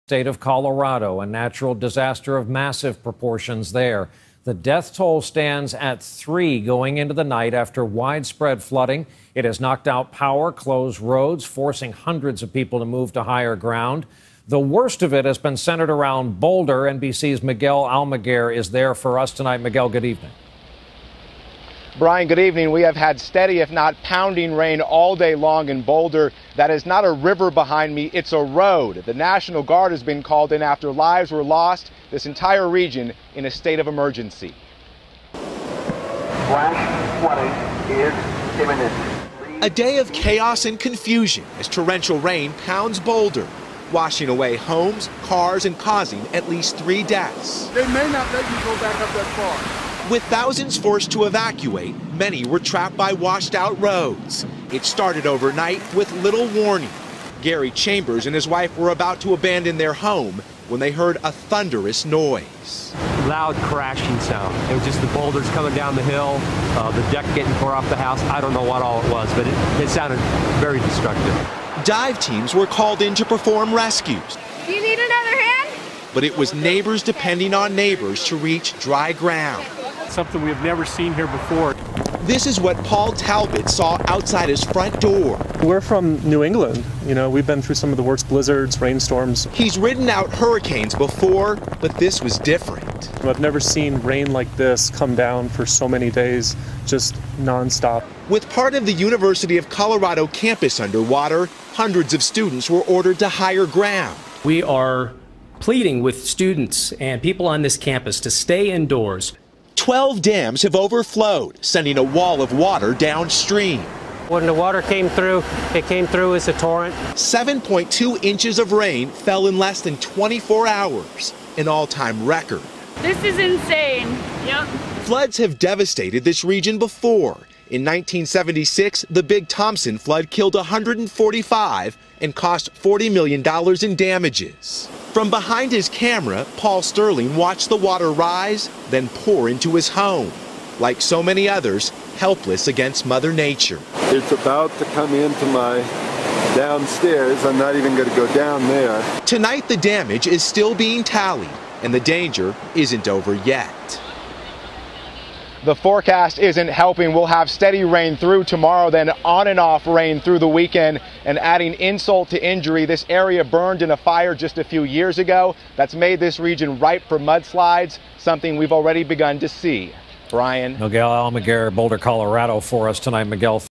State of Colorado, a natural disaster of massive proportions there. The death toll stands at 3 going into the night after widespread flooding. It has knocked out power, closed roads, forcing hundreds of people to move to higher ground. The worst of it has been centered around Boulder. NBC's Miguel Almaguer is there for us tonight. Miguel, good evening. Brian, good evening. We have had steady, if not pounding rain all day long in Boulder. That is not a river behind me, it's a road. The National Guard has been called in after lives were lost. This entire region in a state of emergency. Flash flooding is imminent. A day of chaos and confusion as torrential rain pounds Boulder, washing away homes, cars, and causing at least 3 deaths. They may not let you go back up that far. With thousands forced to evacuate, many were trapped by washed-out roads. It started overnight with little warning. Gary Chambers and his wife were about to abandon their home when they heard a thunderous noise. Loud crashing sound. It was just the boulders coming down the hill, the deck getting tore off the house. I don't know what all it was, but it sounded very destructive. Dive teams were called in to perform rescues. Do you need another hand? But it was neighbors depending on neighbors to reach dry ground. Something we've never seen here before. This is what Paul Talbot saw outside his front door. We're from New England. You know, we've been through some of the worst blizzards, rainstorms. He's ridden out hurricanes before, but this was different. I've never seen rain like this come down for so many days, just nonstop. With part of the University of Colorado campus underwater, hundreds of students were ordered to higher ground. We are pleading with students and people on this campus to stay indoors. 12 dams have overflowed, sending a wall of water downstream. When the water came through, it came through as a torrent. 7.2 inches of rain fell in less than 24 hours, an all-time record. This is insane. Yep. Floods have devastated this region before. In 1976, the Big Thompson flood killed 145 and cost $40 million in damages. From behind his camera, Paul Sterling watched the water rise, then pour into his home. Like so many others, helpless against Mother Nature. It's about to come into my downstairs. I'm not even going to go down there. Tonight, the damage is still being tallied, and the danger isn't over yet. The forecast isn't helping. We'll have steady rain through tomorrow, then on and off rain through the weekend. And adding insult to injury, this area burned in a fire just a few years ago. That's made this region ripe for mudslides, something we've already begun to see. Brian. Miguel Almaguer, Boulder, Colorado for us tonight. Miguel.